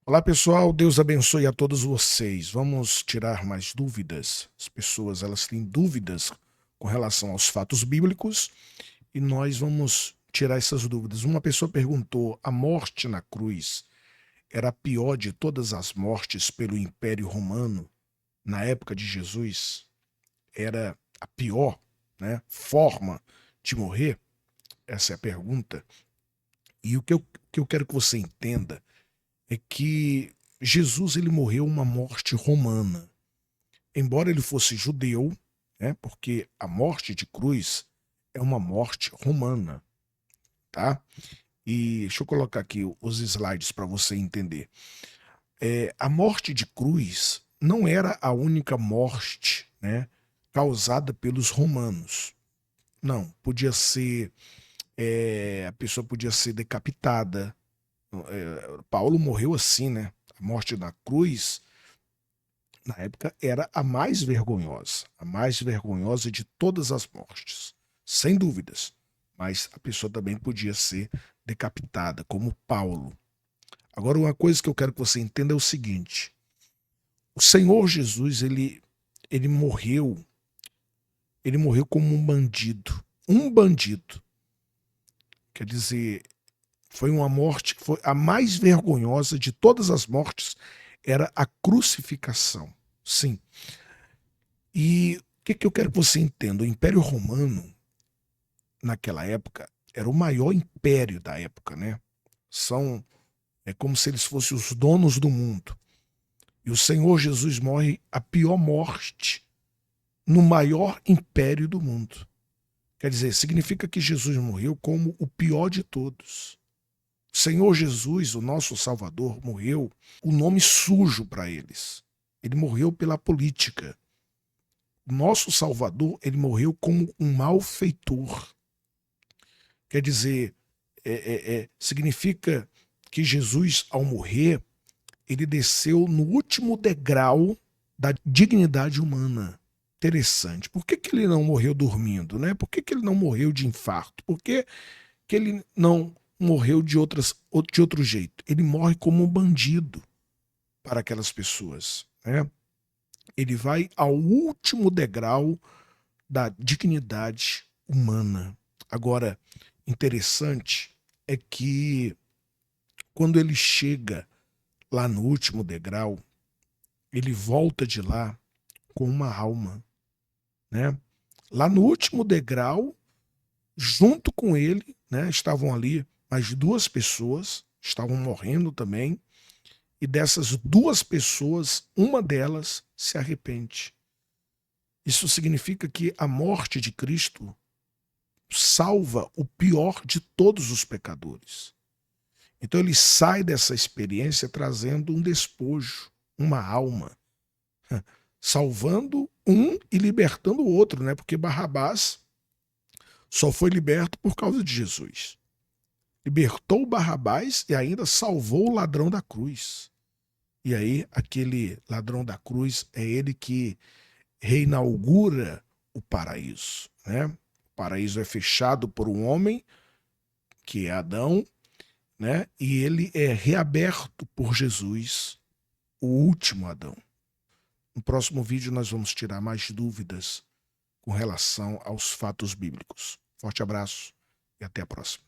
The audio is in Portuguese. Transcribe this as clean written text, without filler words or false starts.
Olá pessoal, Deus abençoe a todos vocês. Vamos tirar mais dúvidas. As pessoas elas têm dúvidas com relação aos fatos bíblicos e nós vamos tirar essas dúvidas. Uma pessoa perguntou: a morte na cruz era a pior de todas as mortes pelo Império Romano na época de Jesus? Era a pior, né, forma de morrer? Essa é a pergunta. E o que eu quero que você entenda é que Jesus ele morreu uma morte romana. Embora ele fosse judeu, né, porque a morte de cruz é uma morte romana, tá? E deixa eu colocar aqui os slides para você entender. A morte de cruz não era a única morte, né, causada pelos romanos. Não, podia ser, a pessoa podia ser decapitada. Paulo morreu assim, né? A morte na cruz na época, era a mais vergonhosa de todas as mortes, sem dúvidas. Mas a pessoa também podia ser decapitada, como Paulo. Agora, uma coisa que eu quero que você entenda é o seguinte: o Senhor Jesus, ele morreu como um bandido. Um bandido. Quer dizer, foi uma morte, foi a mais vergonhosa de todas as mortes, era a crucificação. Sim. E o que eu quero que você entenda? O Império Romano, naquela época, era o maior império da época, né? É como se eles fossem os donos do mundo. E o Senhor Jesus morre a pior morte no maior império do mundo. Quer dizer, significa que Jesus morreu como o pior de todos. O Senhor Jesus, o nosso Salvador, morreu o nome sujo para eles. Ele morreu pela política. O nosso Salvador, ele morreu como um malfeitor. Quer dizer, significa que Jesus, ao morrer, ele desceu no último degrau da dignidade humana. Interessante. Por que ele não morreu dormindo, né? Por que ele não morreu de infarto? Por que ele não morreu de outro jeito? Ele morre como um bandido para aquelas pessoas, né? Ele vai ao último degrau da dignidade humana. Agora, interessante é que quando ele chega lá no último degrau, ele volta de lá com uma alma, né? Lá no último degrau, junto com ele, né, estavam ali mais duas pessoas, estavam morrendo também, e dessas duas pessoas, uma delas se arrepende. Isso significa que a morte de Cristo salva o pior de todos os pecadores. Então ele sai dessa experiência trazendo um despojo, uma alma, salvando um e libertando o outro, né? Porque Barrabás só foi liberto por causa de Jesus. Libertou Barrabás e ainda salvou o ladrão da cruz. E aí, aquele ladrão da cruz é ele que reinaugura o paraíso, né? O paraíso é fechado por um homem, que é Adão, né? E ele é reaberto por Jesus, o último Adão. No próximo vídeo nós vamos tirar mais dúvidas com relação aos fatos bíblicos. Forte abraço e até a próxima.